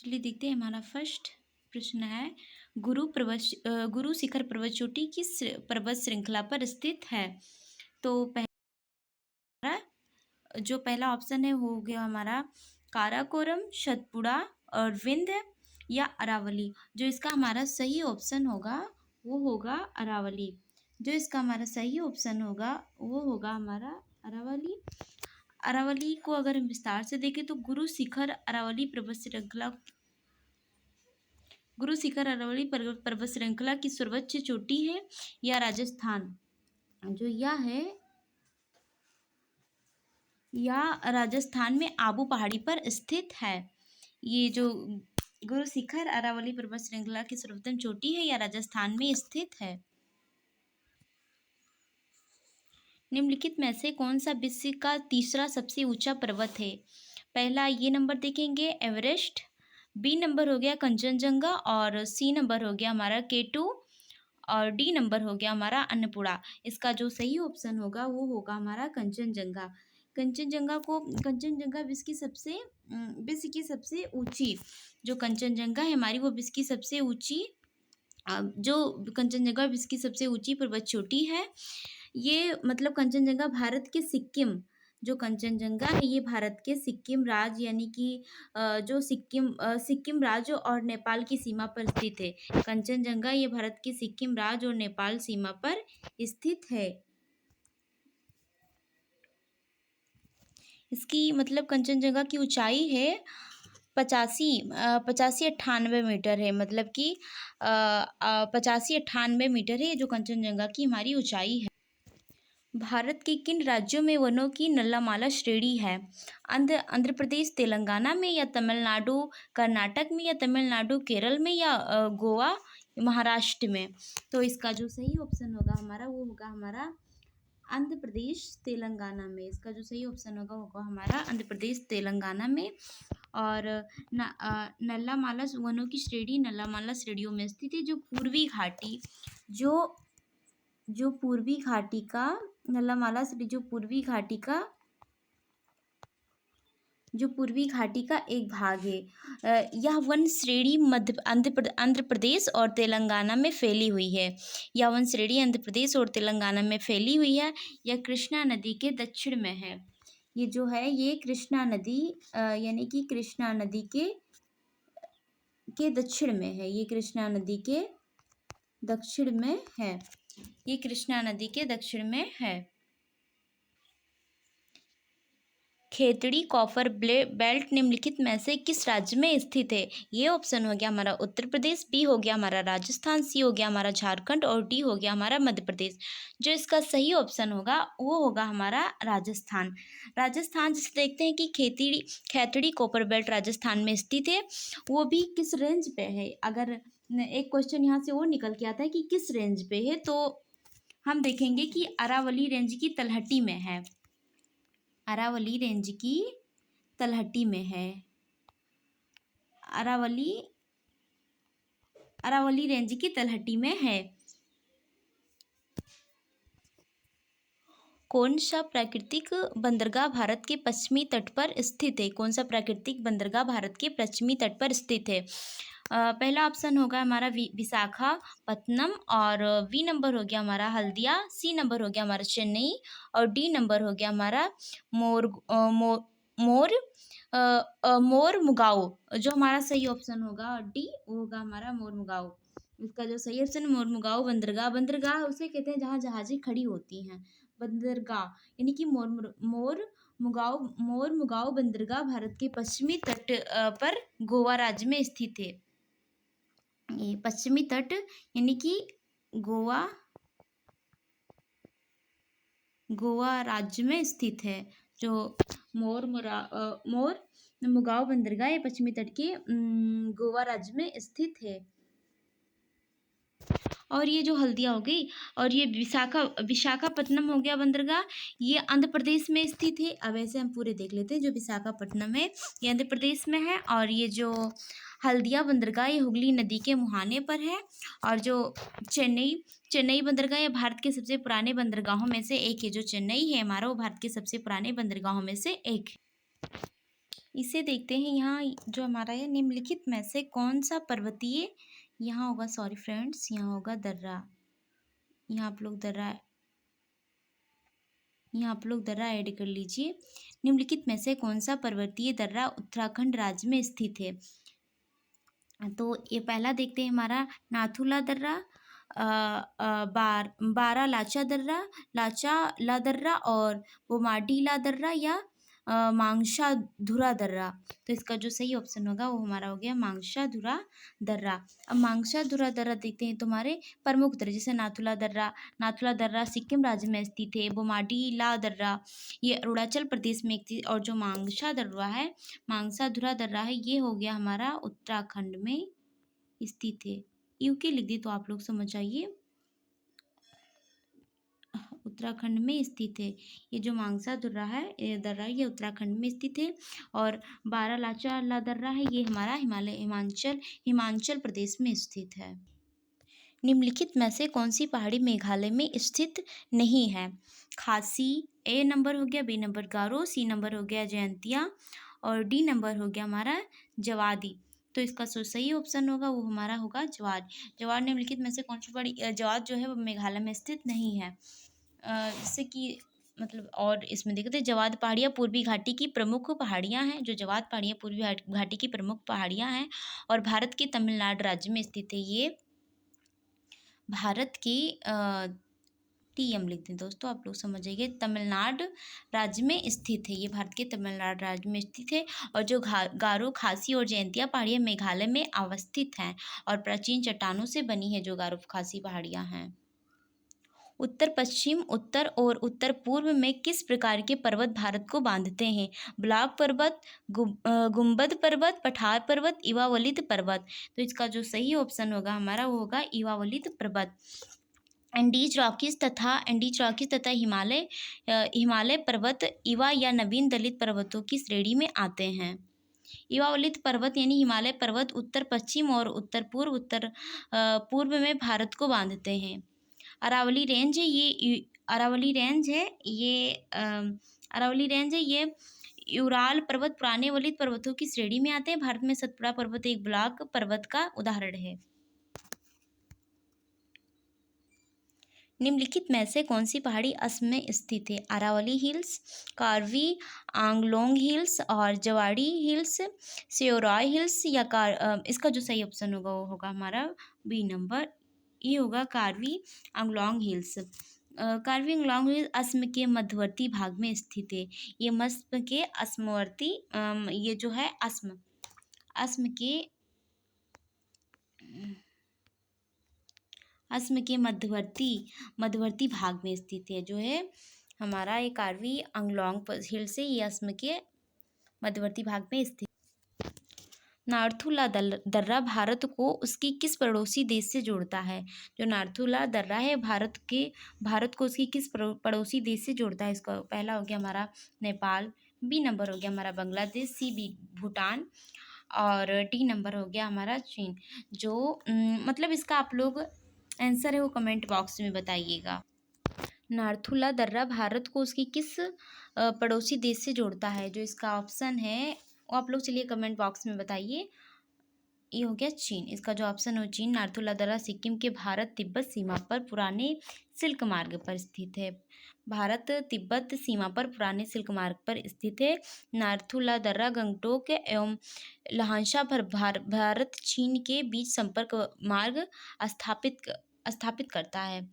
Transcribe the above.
चलिए देखते हैं। हमारा फर्स्ट प्रश्न है, गुरु शिखर पर्वत चोटी किस पर्वत श्रृंखला पर स्थित है? तो जो पहला ऑप्शन है वो हो गया हमारा काराकोरम, सतपुड़ा और विंध्य या अरावली। जो इसका हमारा सही ऑप्शन होगा वो होगा अरावली। जो इसका हमारा सही ऑप्शन होगा वो होगा हमारा अरावली। अरावली को अगर हम विस्तार से देखें तो गुरु शिखर अरावली पर्वत श्रृंखला की सर्वोच्च चोटी है या राजस्थान, जो यह है या राजस्थान में आबू पहाड़ी पर स्थित है। ये जो गुरु शिखर अरावली पर्वत श्रृंखला की सर्वोत्तम चोटी है या राजस्थान में स्थित है। निम्नलिखित में से कौन सा विश्व का तीसरा सबसे ऊंचा पर्वत है? पहला ये नंबर देखेंगे एवरेस्ट, बी नंबर हो गया कंचनजंगा और सी नंबर हो गया हमारा K2 और डी नंबर हो गया हमारा अन्नपूर्णा। इसका जो सही ऑप्शन होगा वो होगा हमारा कंचनजंगा। कंचनजंगा विश्व की सबसे ऊंची जो कंचनजंगा है हमारी, वो विश्व की सबसे ऊंची जो कंचनजंगा विश्व की सबसे ऊंची पर्वत चोटी है। ये मतलब कंचनजंगा भारत के सिक्किम, जो कंचनजंगा है ये भारत के सिक्किम राज्य यानी कि जो सिक्किम राज्य और नेपाल की सीमा पर स्थित है। कंचनजंगा ये भारत के सिक्किम राज्य और नेपाल सीमा पर स्थित है। इसकी मतलब कंचनजंगा की ऊंचाई है 85-98 मीटर है, मतलब कि 85-98 मीटर है जो कंचनजंगा की हमारी ऊंचाई है। भारत के किन राज्यों में वनों की नल्लामाला श्रेणी है? आंध्र प्रदेश तेलंगाना में या तमिलनाडु कर्नाटक में या तमिलनाडु केरल में या गोवा महाराष्ट्र में। तो इसका जो सही ऑप्शन होगा हमारा वो होगा हमारा आंध्र प्रदेश तेलंगाना में। इसका जो सही ऑप्शन होगा वो होगा हमारा आंध्र प्रदेश तेलंगाना में। और नल्लामाला वनों की श्रेणी नल्लामाला श्रेणियों में स्थित है। जो पूर्वी घाटी का नल्लामाला श्रेणी जो पूर्वी घाटी का एक भाग है। यह वन श्रेणी आंध्र प्रदेश और तेलंगाना में फैली हुई है। यह वन श्रेणी आंध्र प्रदेश और तेलंगाना में फैली हुई है। यह कृष्णा नदी के दक्षिण में है। ये जो है ये कृष्णा नदी यानी कि कृष्णा नदी के दक्षिण में है। ये कृष्णा नदी के दक्षिण में है। ये कृष्णा नदी के दक्षिण में है। खेतड़ी कॉपर बेल्ट निम्नलिखित में से किस राज्य में स्थित है? ये ऑप्शन हो गया हमारा उत्तर प्रदेश, बी हो गया हमारा राजस्थान, सी हो गया हमारा झारखंड और डी हो गया हमारा मध्य प्रदेश। जो इसका सही ऑप्शन होगा वो होगा हमारा राजस्थान। राजस्थान जिसे देखते हैं कि खेतड़ी कॉपर बेल्ट राजस्थान में स्थित है। वो भी किस रेंज पे है? अगर एक क्वेश्चन यहाँ से वो निकल के आता है कि किस रेंज पे है, तो हम देखेंगे कि अरावली रेंज की तलहटी में है। अरावली रेंज की तलहटी में है। अरावली रेंज की तलहटी में है। कौन सा प्राकृतिक बंदरगाह भारत के पश्चिमी तट पर स्थित है? कौन सा प्राकृतिक बंदरगाह भारत के पश्चिमी तट पर स्थित है? पहला ऑप्शन होगा हमारा विशाखापत्तनम और बी नंबर हो गया हमारा हल्दिया, सी नंबर हो गया हमारा चेन्नई और डी नंबर हो गया हमारा मोरमुगाओ। जो हमारा सही ऑप्शन होगा डी वो होगा हमारा मोरमुगाओ। इसका जो सही ऑप्शन मोरमुगाओ बंदरगाह उसे कहते हैं जहाँ जहाजें खड़ी होती हैं। बंदरगाह यानी कि मोरमुगाओ बंदरगाह भारत के पश्चिमी तट पर गोवा राज्य में स्थित है। ये पश्चिमी तट यानी कि गोवा राज्य में स्थित है। जो मोरमुगाओ बंदरगाह ये पश्चिमी तट के गोवा राज्य में स्थित है। और ये जो हल्दिया हो गई और ये विशाखापत्तनम हो गया बंदरगाह, ये आंध्र प्रदेश में स्थित है। अब ऐसे हम पूरे देख लेते हैं। जो विशाखापट्टनम है ये आंध्र प्रदेश में है और ये जो हल्दिया बंदरगाह ये हुगली नदी के मुहाने पर है। और जो चेन्नई बंदरगाह ये भारत के सबसे पुराने बंदरगाहों में से एक है। जो चेन्नई है हमारा वो भारत के सबसे पुराने बंदरगाहों में से एक है। इसे देखते हैं। यहाँ जो हमारा है, निम्नलिखित में से कौन सा पर्वतीय, यहाँ होगा, सॉरी फ्रेंड्स, यहाँ होगा दर्रा। यहाँ आप लोग दर्रा, यहाँ आप लोग दर्रा ऐड कर लीजिए। निम्नलिखित में से कौन सा पर्वतीय दर्रा उत्तराखंड राज्य में स्थित है? तो ये पहला देखते हैं हमारा नाथुला दर्रा, बारा लाचा दर्रा, लाचा ला दर्रा, और बोमाडी ला दर्रा, या मांगशाधुरा दर्रा। तो इसका जो सही ऑप्शन होगा वो हमारा हो गया मांगशाधुरा दर्रा। अब मांगशाधुरा दर्रा देखते हैं तुम्हारे प्रमुख दर्रे, जैसे नाथुला दर्रा सिक्किम राज्य में स्थित है। बोमाडी ला दर्रा ये अरुणाचल प्रदेश में स्थित, और जो मांगशाधुरा दर्रा है ये हो गया हमारा उत्तराखंड में स्थित है। यूके लिख दी तो आप लोग समझ जाइए, उत्तराखंड में स्थित है। ये जो मांगसा दर्रा है, ये उत्तराखंड में स्थित है। और बारालाचा ला दर्रा है, ये हमारा हिमाचल प्रदेश में स्थित है। निम्नलिखित में से कौन सी पहाड़ी मेघालय में स्थित नहीं है? खासी, ए नंबर हो गया, बी नंबर गारो, सी नंबर हो गया जयंतिया, और डी नंबर हो गया हमारा जवादी। तो इसका जो सही ऑप्शन होगा वो हमारा होगा जवाद। जवाद निम्नलिखित में से कौन सी पहाड़ी, जवाद जो है वो मेघालय में स्थित नहीं है। जैसे कि मतलब, और इसमें देखते हैं जवाद पहाड़ियाँ पूर्वी घाटी की प्रमुख पहाड़ियाँ हैं। जो जवाद पहाड़ियाँ पूर्वी घाटी की प्रमुख पहाड़ियाँ हैं और भारत के तमिलनाडु राज्य में स्थित है। ये भारत की टीएम लिख दें दोस्तों, आप लोग समझ जाइए, तमिलनाडु राज्य में स्थित है। ये भारत के तमिलनाडु राज्य में स्थित है। और जो गारो, खासी और जयंतिया पहाड़ियाँ मेघालय में अवस्थित हैं और प्राचीन चट्टानों से बनी है जो गारो खासी पहाड़ियाँ हैं। उत्तर पश्चिम, उत्तर और उत्तर पूर्व में किस प्रकार के पर्वत भारत को बांधते हैं? ब्लॉक पर्वत, गुंबद पर्वत, पठार पर्वत, इवावलित पर्वत। तो इसका जो सही ऑप्शन होगा हमारा वो होगा इवावलित पर्वत। एंडीज रॉकीज तथा हिमालय पर्वत इवा या नवीन दलित पर्वतों की श्रेणी में आते हैं। इवावलित पर्वत यानी हिमालय पर्वत उत्तर पश्चिम और उत्तर पूर्व में भारत को बांधते हैं। अरावली रेंज है ये, यूराल पर्वत पुराने वलित पर्वतों की श्रेणी में आते हैं। भारत में सतपुड़ा पर्वत एक ब्लॉक पर्वत का उदाहरण है। निम्नलिखित में से कौन सी पहाड़ी असम में स्थित है? अरावली हिल्स, कार्बी आंगलोंग हिल्स, और जवाड़ी हिल्स, सेओराय हिल्स, या इसका जो सही ऑप्शन होगा वो होगा हमारा बी नंबर, ये होगा कार्बी आंगलोंग हिल्स। कार्बी आंगलोंग हिल्स असम के मध्यवर्ती भाग में स्थित है। ये असम के असमवर्ती, ये जो है असम के मध्यवर्ती भाग में स्थित है। जो है हमारा ये कार्बी आंगलोंग हिल से, ये असम के मध्यवर्ती भाग में स्थित। नाथुला दर्रा भारत को उसकी किस पड़ोसी देश से जोड़ता है? जो नाथुला दर्रा है भारत को उसकी किस पड़ोसी देश से जोड़ता है? इसका पहला हो गया हमारा नेपाल, बी नंबर हो गया हमारा बांग्लादेश, सी भूटान, और डी नंबर हो गया हमारा चीन। जो मतलब इसका आप लोग आंसर है वो कमेंट बॉक्स में बताइएगा। नाथुला दर्रा भारत को उसकी किस पड़ोसी देश से जोड़ता है? जो इसका ऑप्शन है वो आप लोग चलिए कमेंट बॉक्स में बताइए। ये हो गया चीन। इसका जो ऑप्शन हो चीन। नाथुला दर्रा सिक्किम के भारत तिब्बत सीमा पर पुराने सिल्क मार्ग पर स्थित है। भारत तिब्बत सीमा पर पुराने सिल्क मार्ग पर स्थित है। नाथुला दर्रा गंगटोक एवं लहानसा भारत चीन के बीच संपर्क मार्ग स्थापित करता है।